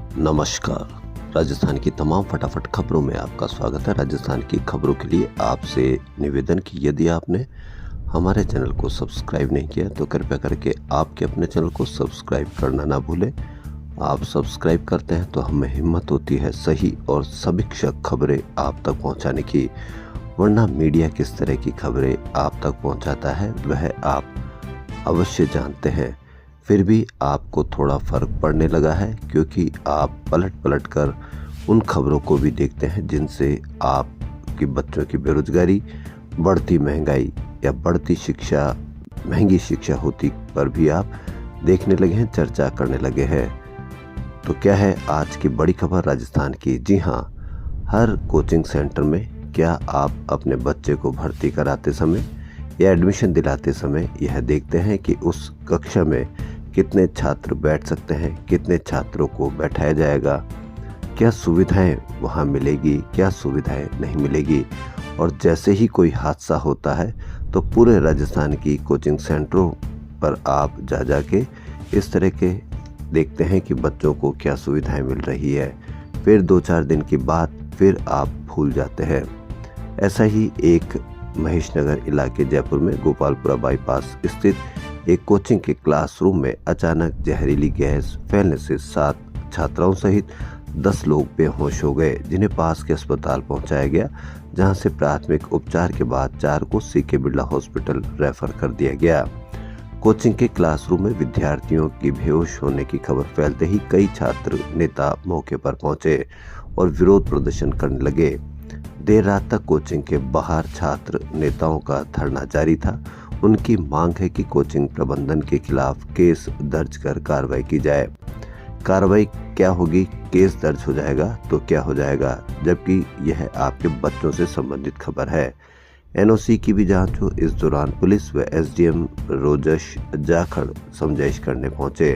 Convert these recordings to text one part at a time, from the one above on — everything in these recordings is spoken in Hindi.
नमस्कार। राजस्थान की तमाम फटाफट खबरों में आपका स्वागत है। राजस्थान की खबरों के लिए आपसे निवेदन कि यदि आपने हमारे चैनल को सब्सक्राइब नहीं किया तो कृपया करके आपके अपने चैनल को सब्सक्राइब करना ना भूलें। आप सब्सक्राइब करते हैं तो हमें हिम्मत होती है सही और समीक्षक खबरें आप तक पहुंचाने की, वरना मीडिया किस तरह की खबरें आप तक पहुंचाता है वह आप अवश्य जानते हैं। फिर भी आपको थोड़ा फर्क पड़ने लगा है क्योंकि आप पलट पलट कर उन खबरों को भी देखते हैं जिनसे आपके बच्चों की बेरोजगारी, बढ़ती महंगाई या बढ़ती शिक्षा, महंगी शिक्षा होती पर भी आप देखने लगे हैं, चर्चा करने लगे हैं। तो क्या है आज की बड़ी खबर राजस्थान की? जी हाँ, हर कोचिंग सेंटर में क्या आप अपने बच्चे को भर्ती कराते समय या एडमिशन दिलाते समय यह देखते हैं कि उस कक्षा में कितने छात्र बैठ सकते हैं, कितने छात्रों को बैठाया जाएगा, क्या सुविधाएं वहां मिलेगी, क्या सुविधाएं नहीं मिलेगी। और जैसे ही कोई हादसा होता है तो पूरे राजस्थान की कोचिंग सेंटरों पर आप जा के इस तरह के देखते हैं कि बच्चों को क्या सुविधाएं मिल रही है। फिर 2-4 दिन के बाद फिर आप भूल जाते हैं। ऐसा ही एक महेशनगर इलाके जयपुर में गोपालपुरा बाईपास स्थित एक कोचिंग के क्लासरूम में अचानक जहरीली गैस फैलने से 7 छात्राओं सहित 10 लोग बेहोश हो गए, जिन्हें पास के अस्पताल पहुंचाया गया, जहां से प्राथमिक उपचार के बाद 4 को सीके बिरला हॉस्पिटल रेफर कर दिया गया। कोचिंग के क्लासरूम में विद्यार्थियों की बेहोश होने की खबर फैलते ही कई छात्र नेता मौके पर पहुंचे और विरोध प्रदर्शन करने लगे। देर रात तक कोचिंग के बाहर छात्र नेताओं का धरना जारी था। उनकी मांग है कि कोचिंग प्रबंधन के खिलाफ केस दर्ज कर कार्रवाई की जाए। कार्रवाई क्या होगी? केस दर्ज हो जाएगा तो क्या हो जाएगा, जबकि यह आपके बच्चों से संबंधित खबर है। एनओसी की भी जांच हो। इस दौरान पुलिस व एसडीएम रोजश जाखड़ समझाइश करने पहुंचे।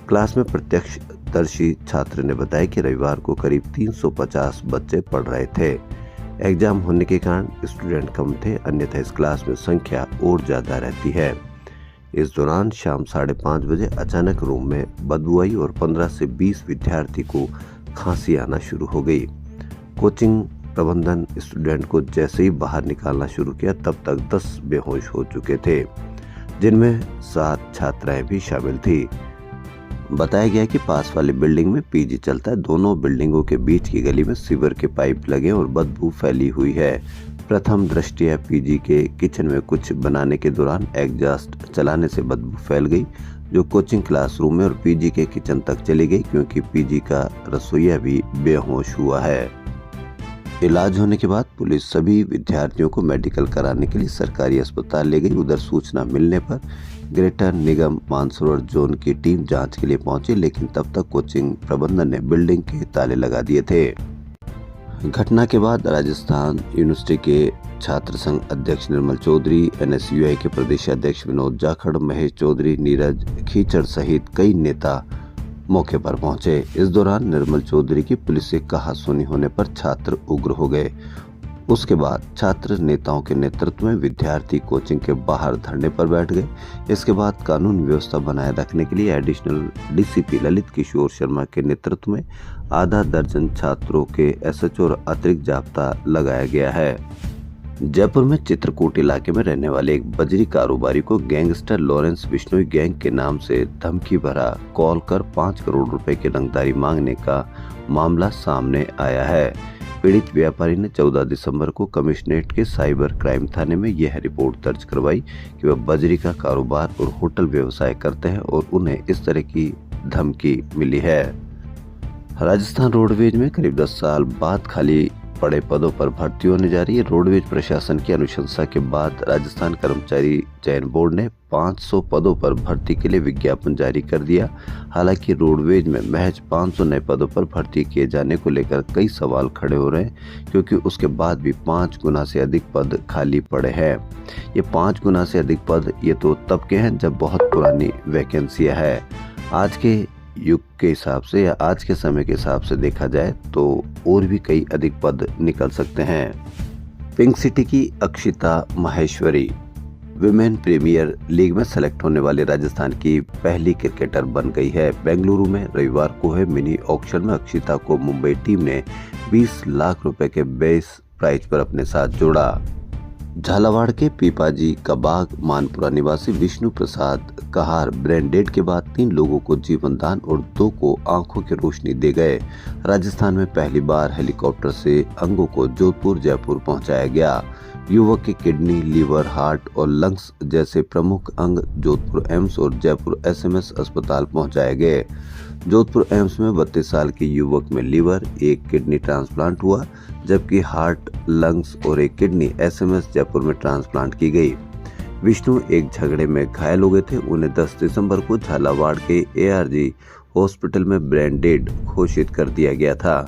क्लास में प्रत्यक्षदर्शी छात्र ने बताया कि रविवार को करीब 350 बच्चे पढ़ रहे थे। एग्जाम होने के कारण स्टूडेंट कम थे, अन्यथा इस क्लास में संख्या और ज्यादा रहती है। इस दौरान शाम 5:30 बजे अचानक रूम में बदबू आई और 15 से 20 विद्यार्थी को खांसी आना शुरू हो गई। कोचिंग प्रबंधन स्टूडेंट को जैसे ही बाहर निकालना शुरू किया तब तक 10 बेहोश हो चुके थे, जिनमें 7 छात्राएं भी शामिल थी। बताया गया कि पास वाली बिल्डिंग में पीजी चलता है। दोनों बिल्डिंगों के बीच की गली में सीवर के पाइप लगे और बदबू फैली हुई है। प्रथम दृष्टया पीजी के किचन में कुछ बनाने के दौरान एग्जॉस्ट चलाने से बदबू फैल गई, जो कोचिंग क्लासरूम में और पीजी के किचन तक चली गई, क्योंकि पीजी का रसोइया भी बेहोश हुआ है। इलाज होने के बाद पुलिस सभी विद्यार्थियों को मेडिकल कराने के लिए सरकारी अस्पताल ले गई। उधर सूचना मिलने पर ग्रेटर निगम मानसरोवर जोन की टीम जांच के लिए पहुंची, लेकिन तब तक कोचिंग प्रबंधन ने बिल्डिंग के ताले लगा दिए थे। घटना के बाद राजस्थान यूनिवर्सिटी के छात्र संघ अध्यक्ष निर्मल चौधरी, एनएसयूआई के प्रदेश अध्यक्ष विनोद जाखड़, महेश चौधरी, नीरज खीचड़ सहित कई नेता मौके पर पहुंचे। इस दौरान निर्मल चौधरी की पुलिस से कहासुनी होने पर छात्र उग्र हो गए। उसके बाद छात्र नेताओं के नेतृत्व में विद्यार्थी कोचिंग के बाहर धरने पर बैठ गए। इसके बाद कानून व्यवस्था बनाए रखने के लिए एडिशनल डीसीपी ललित किशोर शर्मा के नेतृत्व में आधा दर्जन छात्रों के एसएचओ और अतिरिक्त जाब्ता लगाया गया है। जयपुर में चित्रकूट इलाके में रहने वाले एक बजरी कारोबारी को गैंगस्टर लॉरेंस बिश्नोई गैंग के नाम से धमकी भरा कॉल कर 5 करोड़ रुपए की रंगदारी मांगने का मामला सामने आया है। पीड़ित व्यापारी ने 14 दिसंबर को कमिश्नरेट के साइबर क्राइम थाने में यह रिपोर्ट दर्ज करवाई कि वह बजरी का कारोबार और होटल व्यवसाय करते हैं और उन्हें इस तरह की धमकी मिली है। राजस्थान रोडवेज में करीब 10 साल बाद खाली पड़े पदों पर भर्ती होने जा रही है। रोडवेज प्रशासन की अनुशंसा के बाद राजस्थान कर्मचारी चयन बोर्ड ने 500 पदों पर भर्ती के लिए विज्ञापन जारी कर दिया। हालांकि रोडवेज में महज 500 नए पदों पर भर्ती किए जाने को लेकर कई सवाल खड़े हो रहे हैं, क्योंकि उसके बाद भी 5 गुना से अधिक पद खाली पड़े हैं। ये 5 गुना से अधिक पद ये तो तब के हैं जब बहुत पुरानी वैकेंसियां है। आज के युग के हिसाब से या आज के समय के हिसाब से देखा जाए तो और भी कई अधिक पद निकल सकते हैं। पिंक सिटी की Akshita Maheshwari women premiere league में सेलेक्ट होने वाली राजस्थान की पहली क्रिकेटर बन गई है। बेंगलुरु में रविवार को हुए मिनी ऑक्शन में अक्षिता को मुंबई टीम ने 20 लाख रुपए के बेस प्राइज पर अपने साथ जोड़ा। झालावाड़ के पीपाजी का बाग मानपुरा निवासी विष्णु प्रसाद कहार ब्रेन डेड के बाद 3 लोगों को जीवन दान और 2 को आंखों की रोशनी दे गए। राजस्थान में पहली बार हेलीकॉप्टर से अंगों को जोधपुर जयपुर पहुंचाया गया। युवक के किडनी, लीवर, हार्ट और लंग्स जैसे प्रमुख अंग जोधपुर एम्स और जयपुर एसएमएस अस्पताल पहुंचाए गए। जोधपुर एम्स में 32 साल के युवक में लीवर, 1 किडनी ट्रांसप्लांट हुआ, जबकि हार्ट, लंग्स और 1 किडनी एसएमएस जयपुर में ट्रांसप्लांट की गई। विष्णु एक झगड़े में घायल हो गए थे। उन्हें 10 दिसंबर को झालावाड़ के एआरजी हॉस्पिटल में ब्रेन डेड घोषित कर दिया गया था।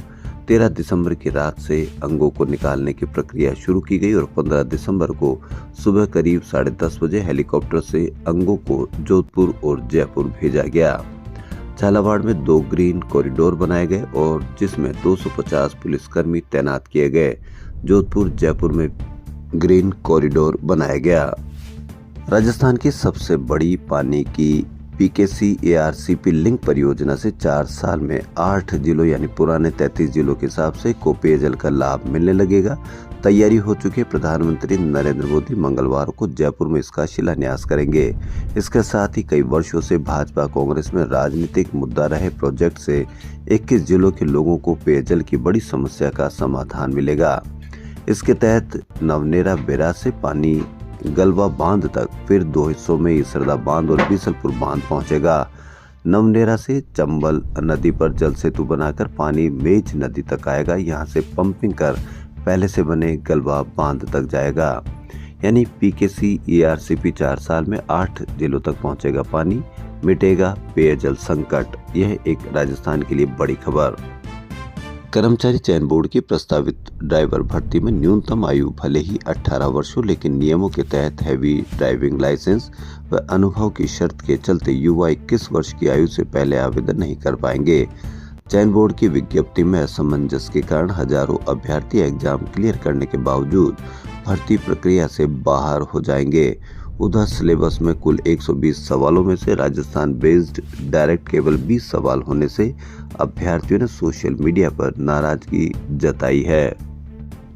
13 दिसंबर की रात से अंगों को निकालने की प्रक्रिया शुरू की गई और 15 दिसंबर को सुबह करीब 10:30 बजे हेलीकॉप्टर से अंगों को जोधपुर और जयपुर भेजा गया। झालावाड़ में 2 ग्रीन कॉरिडोर बनाए गए और जिसमें 250 पुलिसकर्मी तैनात किए गए। जोधपुर जयपुर में ग्रीन कॉरिडोर बनाया गया। राजस्थान की सबसे बड़ी पानी की पीकेसी एआरसीपी लिंक परियोजना से 4 साल में 8 जिलों यानी पुराने 33 जिलों के हिसाब से को पेयजल का लाभ मिलने लगेगा। तैयारी हो चुकी है। प्रधानमंत्री नरेंद्र मोदी मंगलवार को जयपुर में इसका शिलान्यास करेंगे। इसके साथ ही कई वर्षों से भाजपा कांग्रेस में राजनीतिक मुद्दा रहे प्रोजेक्ट से 21 जिलों के लोगों को पेयजल की बड़ी समस्या का समाधान मिलेगा। इसके तहत नवनेरा बेराज से पानी गलवा बांध तक, फिर 2 हिस्सों में इसरदा बांध और बीसलपुर बांध पहुंचेगा। नवनेरा से चंबल नदी पर जल सेतु बनाकर पानी मेज नदी तक आएगा। यहां से पंपिंग कर पहले से बने गलवा बांध तक जाएगा। यानी पीकेसी एआरसीपी 4 साल में 8 जिलों तक पहुंचेगा पानी, मिटेगा पेयजल संकट। यह एक राजस्थान के लिए बड़ी खबर। कर्मचारी चयन बोर्ड की प्रस्तावित ड्राइवर भर्ती में न्यूनतम आयु भले ही 18 वर्ष हो, लेकिन नियमों के तहत हैवी ड्राइविंग लाइसेंस व अनुभव की शर्त के चलते युवा 21 वर्ष की आयु से पहले आवेदन नहीं कर पाएंगे। चयन बोर्ड की विज्ञप्ति में असमंजस के कारण हजारों अभ्यर्थी एग्जाम क्लियर करने के बावजूद भर्ती प्रक्रिया से बाहर हो जाएंगे। उधर सिलेबस में कुल 120 सवालों में से राजस्थान बेस्ड डायरेक्ट केवल 20 सवाल होने से अभ्यर्थियों ने सोशल मीडिया पर नाराजगी जताई है।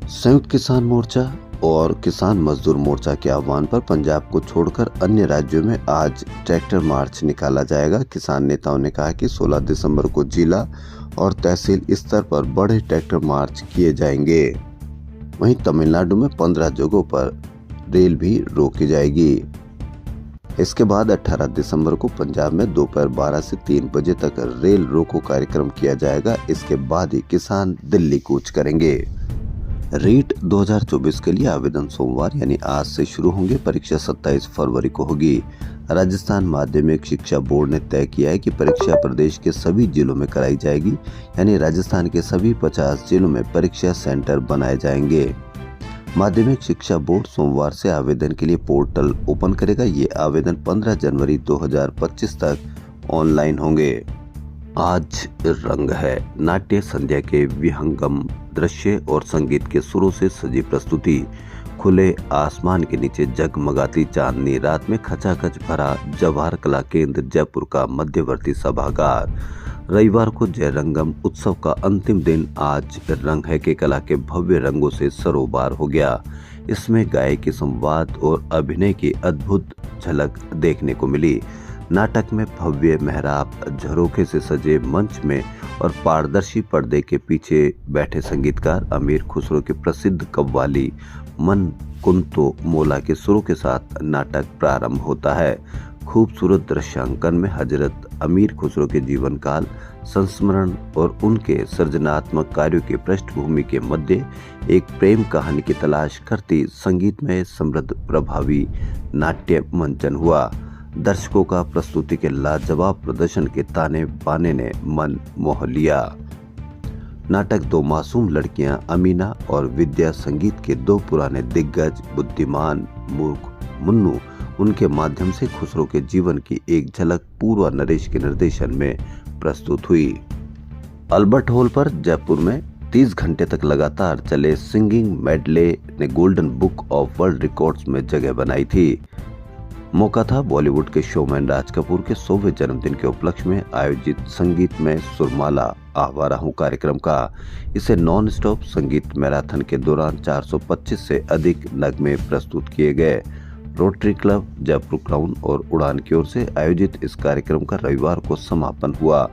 संयुक्त किसान मोर्चा और किसान मजदूर मोर्चा के आह्वान पर पंजाब को छोड़कर अन्य राज्यों में आज ट्रैक्टर मार्च निकाला जाएगा। किसान नेताओं ने कहा कि 16 दिसंबर को जिला और तहसील स्तर पर बड़े ट्रैक्टर मार्च किए जाएंगे। वहीं तमिलनाडु में 15 जगहों पर रेल भी रोकी जाएगी। इसके बाद 18 दिसंबर को पंजाब में दोपहर 12 से 3 बजे तक रेल रोको कार्यक्रम किया जाएगा। इसके बाद ही किसान दिल्ली कूच करेंगे। रीट 2024 के लिए आवेदन सोमवार यानी आज से शुरू होंगे। परीक्षा 27 फरवरी को होगी। राजस्थान माध्यमिक शिक्षा बोर्ड ने तय किया है कि परीक्षा प्रदेश के सभी जिलों में कराई जाएगी। यानी राजस्थान के सभी 50 जिलों में परीक्षा सेंटर बनाए जाएंगे। माध्यमिक शिक्षा बोर्ड सोमवार से आवेदन के लिए पोर्टल ओपन करेगा। ये आवेदन 15 जनवरी 2025 तक ऑनलाइन होंगे। आज रंग है। नाट्य संध्या के विहंगम दृश्य और संगीत के सुरों से सजी प्रस्तुति। खुले आसमान के नीचे जगमगाती चांदनी रात में खचाखच भरा जवाहर कला केंद्र जयपुर का मध्यवर्ती सभागार। रविवार को जयरंगम उत्सव का अंतिम दिन आज रंग है के कला के भव्य रंगों से सरोबार हो गया। इसमें गायकी, संवाद और अभिनय की अद्भुत झलक देखने को मिली। नाटक में भव्य मेहराब, झरोखे से सजे मंच में और पारदर्शी पर्दे के पीछे बैठे संगीतकार अमीर खुसरो के प्रसिद्ध कव्वाली मन कुंतो मोला के सुरों के साथ नाटक प्रारंभ होता है। खूबसूरत दृश्यांकन में हजरत अमीर खुसरो के जीवन काल, संस्मरण और उनके सृजनात्मक कार्यों की पृष्ठभूमि के मध्य एक प्रेम कहानी की तलाश करती संगीतमय समृद्ध प्रभावी नाट्य मंचन हुआ। दर्शकों का प्रस्तुति के लाजवाब प्रदर्शन के ताने बाने ने मन मोह लिया। नाटक 2 मासूम लड़कियां अमीना और विद्या संगीत के 2 पुराने दिग्गज बुद्धिमान मूर्ख मुन्नू उनके माध्यम से खुसरो के जीवन की एक झलक पूर्वा नरेश के निर्देशन में प्रस्तुत हुई। अल्बर्ट हॉल पर जयपुर में 30 घंटे तक लगातार चले सिंगिंग मेडले ने golden book of world records में जगह बनाई थी। मौका था बॉलीवुड के शोमैन राज कपूर के 100वें जन्मदिन के उपलक्ष्य में आयोजित संगीतमय सुरमाला आवारा हूं कार्यक्रम का। इसे नॉन स्टॉप संगीत मैराथन के दौरान 425 से अधिक नगमे प्रस्तुत किए गए। रोटरी क्लब जयपुर क्राउन और उड़ान की ओर से आयोजित इस कार्यक्रम का रविवार को समापन हुआ।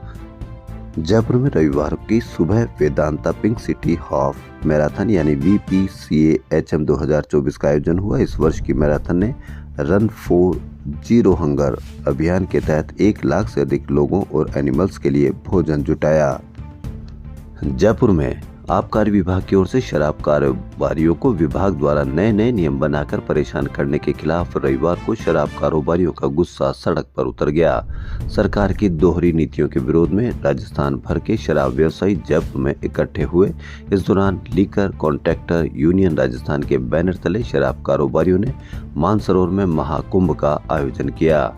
जयपुर में रविवार की सुबह Vedanta pink city half marathon यानी VPCAHM 2024 का आयोजन हुआ। इस वर्ष की मैराथन ने रन फॉर जीरो हंगर अभियान के तहत 1 लाख से अधिक लोगों और एनिमल्स के लिए भोजन जुटाया। जयपुर में आबकारी विभाग की ओर से शराब कारोबारियों को विभाग द्वारा नए नियम बनाकर परेशान करने के खिलाफ रविवार को शराब कारोबारियों का गुस्सा सड़क पर उतर गया। सरकार की दोहरी नीतियों के विरोध में राजस्थान भर के शराब व्यवसायी जयपुर में इकट्ठे हुए। इस दौरान लीकर कॉन्ट्रैक्टर यूनियन राजस्थान के बैनर तले शराब कारोबारियों ने मानसरोवर में महाकुंभ का आयोजन किया।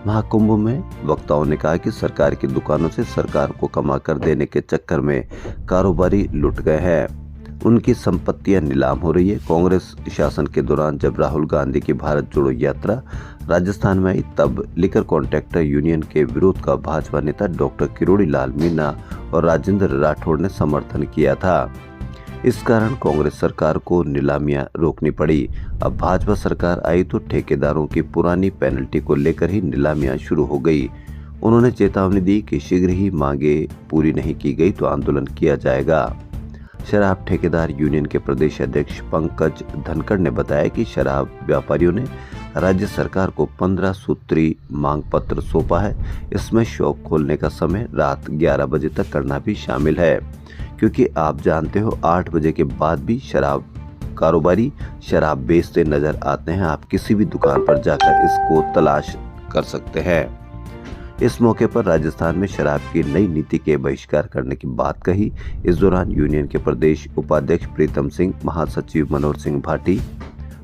महाकुंभ में वक्ताओं ने कहा कि सरकार की दुकानों से सरकार को कमा कर देने के चक्कर में कारोबारी लुट गए हैं, उनकी संपत्तियां नीलाम हो रही है। कांग्रेस शासन के दौरान जब राहुल गांधी की भारत जोड़ो यात्रा राजस्थान में आई तब लिकर कॉन्ट्रैक्टर यूनियन के विरोध का भाजपा नेता डॉक्टर किरोड़ी लाल मीणा और राजेंद्र राठौड़ ने समर्थन किया था। इस कारण कांग्रेस सरकार को नीलामियां रोकनी पड़ी। अब भाजपा सरकार आई तो ठेकेदारों की पुरानी पेनल्टी को लेकर ही नीलामियां शुरू हो गई। उन्होंने चेतावनी दी कि शीघ्र ही मांगे पूरी नहीं की गई तो आंदोलन किया जाएगा। शराब ठेकेदार यूनियन के प्रदेश अध्यक्ष पंकज धनखड़ ने बताया कि शराब व्यापारियों ने राज्य सरकार को 15 सूत्री मांग पत्र सौंपा है। इसमें शॉप खोलने का समय रात 11 बजे तक करना भी शामिल है, क्योंकि आप जानते हो 8 बजे के बाद भी शराब कारोबारी शराब बेचते नजर आते हैं। आप किसी भी दुकान पर जाकर इसको तलाश कर सकते हैं। इस मौके पर राजस्थान में शराब की नई नीति के बहिष्कार करने की बात कही। इस दौरान यूनियन के प्रदेश उपाध्यक्ष प्रीतम सिंह, महासचिव मनोहर सिंह भाटी,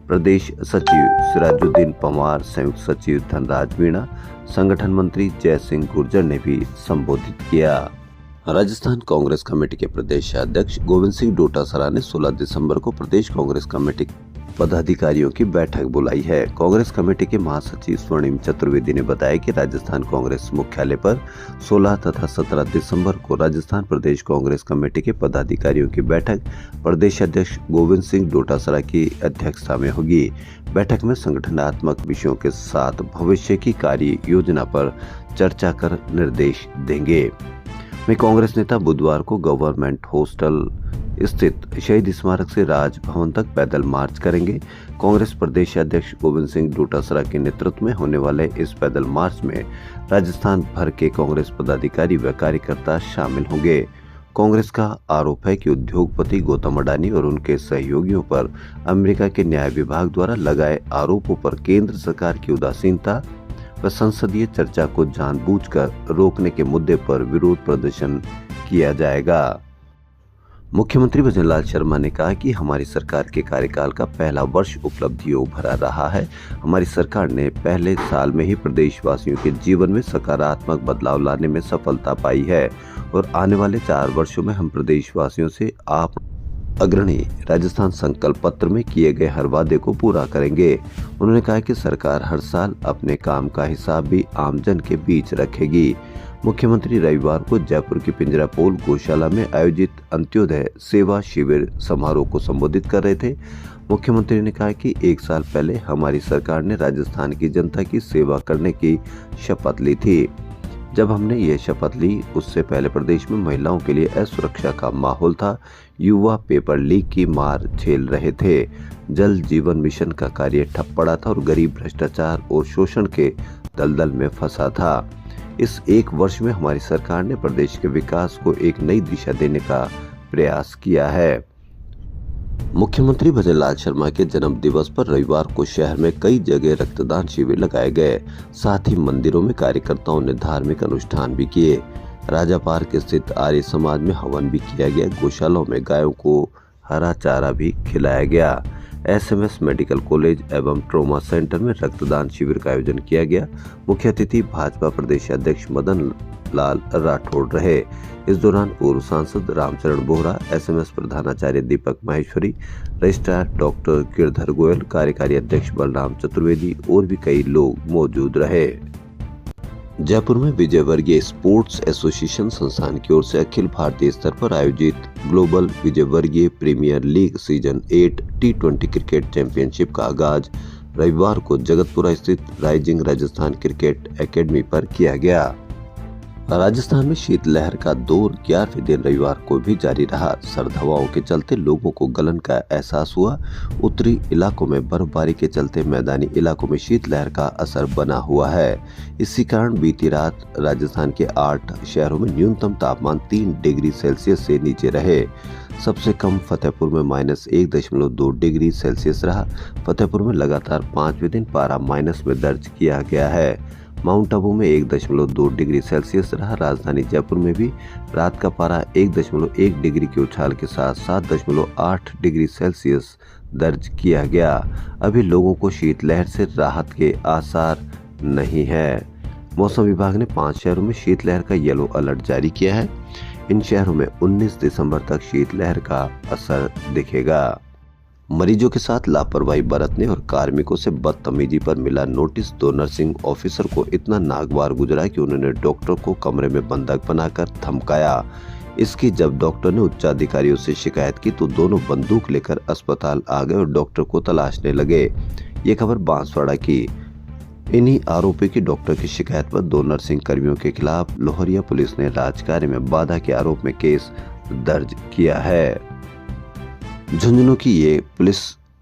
प्रदेश सचिव सिराजुद्दीन पंवार, संयुक्त सचिव धनराज मीणा, संगठन मंत्री जय सिंह गुर्जर ने भी संबोधित किया। राजस्थान कांग्रेस कमेटी के प्रदेश अध्यक्ष गोविंद सिंह डोटासरा ने 16 दिसंबर को प्रदेश कांग्रेस कमेटी पदाधिकारियों की बैठक बुलाई है। कांग्रेस कमेटी के महासचिव स्वर्णिम चतुर्वेदी ने बताया कि राजस्थान कांग्रेस मुख्यालय पर 16 तथा 17 दिसंबर को राजस्थान प्रदेश कांग्रेस कमेटी के पदाधिकारियों की बैठक प्रदेश अध्यक्ष गोविंद सिंह डोटासरा की अध्यक्षता में होगी। बैठक में संगठनात्मक विषयों के साथ भविष्य की कार्य योजना पर चर्चा कर निर्देश देंगे। में कांग्रेस नेता बुधवार को गवर्नमेंट हॉस्टल स्थित शहीद स्मारक से राजभवन तक पैदल मार्च करेंगे। कांग्रेस प्रदेश अध्यक्ष गोविंद सिंह डोटासरा के नेतृत्व में होने वाले इस पैदल मार्च में राजस्थान भर के कांग्रेस पदाधिकारी व कार्यकर्ता शामिल होंगे। कांग्रेस का आरोप है कि उद्योगपति गौतम अडानी और उनके सहयोगियों पर अमेरिका के न्याय विभाग द्वारा लगाए आरोपों पर केंद्र सरकार की उदासीनता व संसदीय चर्चा को जानबूझकर रोकने के मुद्दे पर विरोध प्रदर्शन किया जाएगा। मुख्यमंत्री भजनलाल शर्मा ने कहा कि हमारी सरकार के कार्यकाल का पहला वर्ष उपलब्धियों भरा रहा है। हमारी सरकार ने पहले साल में ही प्रदेशवासियों के जीवन में सकारात्मक बदलाव लाने में सफलता पाई है और आने वाले 4 वर्षों में हम प्रदेशवासियों से आप अग्रणी राजस्थान संकल्प पत्र में किए गए हर वादे को पूरा करेंगे। उन्होंने कहा कि सरकार हर साल अपने काम का हिसाब भी आमजन के बीच रखेगी। मुख्यमंत्री रविवार को जयपुर की पिंजरापोल गौशाला में आयोजित अंत्योदय सेवा शिविर समारोह को संबोधित कर रहे थे। मुख्यमंत्री ने कहा कि 1 साल पहले हमारी सरकार ने राजस्थान की जनता की सेवा करने की शपथ ली थी। जब हमने ये शपथ ली उससे पहले प्रदेश में महिलाओं के लिए असुरक्षा का माहौल था। युवा पेपर लीक की मार झेल रहे थे। जल जीवन मिशन का कार्य ठप पड़ा था और गरीब भ्रष्टाचार और शोषण के दलदल में फंसा था। इस 1 वर्ष में हमारी सरकार ने प्रदेश के विकास को एक नई दिशा देने का प्रयास किया है। मुख्यमंत्री भजनलाल शर्मा के जन्म दिवस पर रविवार को शहर में कई जगह रक्तदान शिविर लगाए गए। साथ ही मंदिरों में कार्यकर्ताओं ने धार्मिक अनुष्ठान भी किए। राजा पार्क स्थित आर्य समाज में हवन भी किया गया। गौशालाओं में गायों को हरा चारा भी खिलाया गया। SMS मेडिकल कॉलेज एवं ट्रॉमा सेंटर में रक्तदान शिविर का आयोजन किया गया। मुख्य अतिथि भाजपा प्रदेश अध्यक्ष मदन लाल राठौड़ रहे। इस दौरान पूर्व सांसद रामचरण बोहरा, एसएमएस प्रधानाचार्य दीपक माहेश्वरी, रजिस्ट्रार डॉक्टर गिरधर गोयल, कार्यकारी अध्यक्ष बलराम चतुर्वेदी और भी कई लोग मौजूद रहे। जयपुर में विजय वर्गीय स्पोर्ट्स एसोसिएशन संस्थान की ओर से अखिल भारतीय स्तर पर आयोजित global Vijayvargiya premier league season 8 T20 cricket championship का आगाज रविवार को जगतपुरा स्थित राइजिंग राजस्थान क्रिकेट एकेडमी पर किया गया। राजस्थान में शीतलहर का दौर 11वें दिन रविवार को भी जारी रहा। सर्द हवाओं के चलते लोगों को गलन का एहसास हुआ। उत्तरी इलाकों में बर्फबारी के चलते मैदानी इलाकों में शीतलहर का असर बना हुआ है। इसी कारण बीती रात राजस्थान के 8 शहरों में न्यूनतम तापमान 3 डिग्री सेल्सियस से नीचे रहे। सबसे कम फतेहपुर में -1.2 डिग्री सेल्सियस रहा। फतेहपुर में लगातार 5वें दिन पारा माइनस में दर्ज किया गया है। माउंट आबू में 1.2 डिग्री सेल्सियस रहा। राजधानी जयपुर में भी रात का पारा 1.1 डिग्री के उछाल के साथ 7.8 डिग्री सेल्सियस दर्ज किया गया। अभी लोगों को शीतलहर से राहत के आसार नहीं है। मौसम विभाग ने 5 शहरों में शीतलहर का येलो अलर्ट जारी किया है। इन शहरों में 19 दिसंबर तक शीतलहर का असर दिखेगा। मरीजों के साथ लापरवाही बरतने और कार्मिकों से बदतमीजी पर मिला नोटिस 2 नर्सिंग ऑफिसर को इतना नागवार गुजरा कि उन्होंने डॉक्टर को कमरे में बंधक बनाकर धमकाया। इसकी जब डॉक्टर ने उच्चाधिकारियों से शिकायत की तो दोनों बंदूक लेकर अस्पताल आ गए और डॉक्टर को तलाशने लगे। ये खबर बांसवाड़ा की। इन्हीं आरोपी की डॉक्टर की शिकायत पर 2 नर्सिंग कर्मियों के खिलाफ लोहरिया पुलिस ने राजकार्य में बाधा के आरोप में केस दर्ज किया है। झुंझुनू की ये पुलिस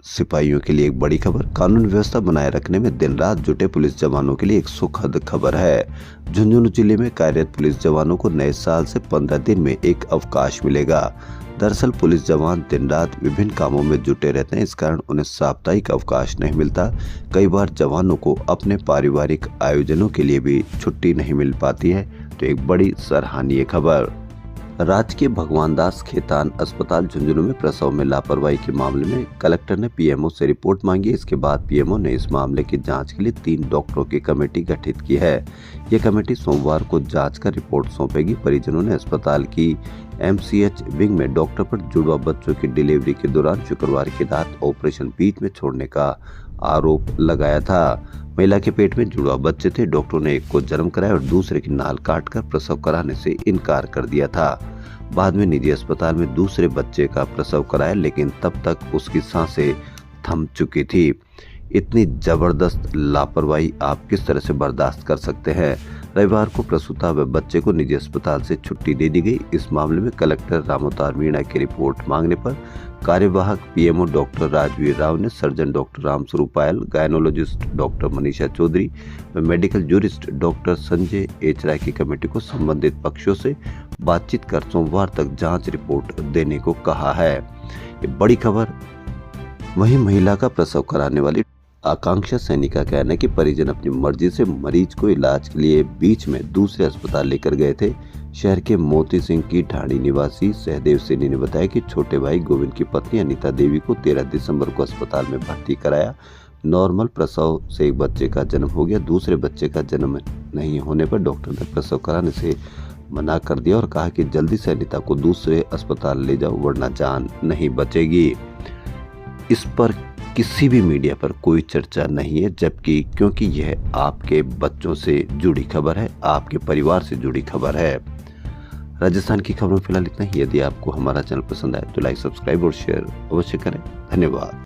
सिपाहियों के लिए एक बड़ी खबर। कानून व्यवस्था बनाए रखने में दिन रात जुटे पुलिस जवानों के लिए एक सुखद खबर है। झुंझुनू जिले में कार्यरत पुलिस जवानों को नए साल से 15 दिन में एक अवकाश मिलेगा। दरअसल पुलिस जवान दिन रात विभिन्न कामों में जुटे रहते हैं, इस कारण उन्हें साप्ताहिक अवकाश नहीं मिलता। कई बार जवानों को अपने पारिवारिक आयोजनों के लिए भी छुट्टी नहीं मिल पाती है, तो एक बड़ी सराहनीय खबर। राजकीय भगवान दास खेतान अस्पताल झुंझुनू में प्रसव में लापरवाही के मामले में कलेक्टर ने पीएमओ से रिपोर्ट मांगी। इसके बाद पीएमओ ने इस मामले की जांच के लिए 3 डॉक्टरों की कमेटी गठित की है। ये कमेटी सोमवार को जांच कर रिपोर्ट सौंपेगी। परिजनों ने अस्पताल की एमसीएच विंग में डॉक्टर पर जुड़वा बच्चों की डिलीवरी के दौरान शुक्रवार की रात ऑपरेशन बीच में छोड़ने का आरोप लगाया था। महिला के पेट में जुड़वा बच्चे थे। डॉक्टरों ने एक को जन्म कराया और दूसरे की नाल काटकर प्रसव कराने से इनकार कर दिया था। बाद में निजी अस्पताल में दूसरे बच्चे का प्रसव कराया, लेकिन तब तक उसकी सांसें थम चुकी थी। इतनी जबरदस्त लापरवाही आप किस तरह से बर्दाश्त कर सकते हैं। रविवार को प्रसूता व बच्चे को निजी अस्पताल से छुट्टी दे दी गई। इस मामले में कलेक्टर रामोतार मीणा की रिपोर्ट मांगने पर कार्यवाहक पीएमओ डॉक्टर राजवीर राव ने surgeon doctor Ramswaroop Payal, gynaecologist doctor Manisha Chaudhary व medical jurist doctor Sanjay H Rai की कमेटी को संबंधित पक्षों से बातचीत कर सोमवार तक जांच रिपोर्ट देने को कहा है। ये बड़ी खबर। वहीं महिला का प्रसव कराने वाली आकांक्षा सैनी का कहना है कि परिजन अपनी मर्जी से मरीज को इलाज के लिए बीच में दूसरे अस्पताल लेकर गए थे। शहर के मोती सिंह की ढाणी निवासी सहदेव सैनी ने बताया कि छोटे भाई गोविंद की पत्नी अनीता देवी को 13 दिसंबर को अस्पताल में भर्ती कराया। नॉर्मल प्रसव से एक बच्चे का जन्म हो गया। दूसरे बच्चे का जन्म नहीं होने पर डॉक्टर ने प्रसव कराने से मना कर दिया और कहा कि जल्दी से अनीता को दूसरे अस्पताल ले जाओ वरना जान नहीं बचेगी। इस पर किसी भी मीडिया पर कोई चर्चा नहीं है, जबकि क्योंकि यह आपके बच्चों से जुड़ी खबर है, आपके परिवार से जुड़ी खबर है। राजस्थान की खबरों में फिलहाल इतना ही। यदि आपको हमारा चैनल पसंद आए तो लाइक, सब्सक्राइब और शेयर अवश्य करें। धन्यवाद।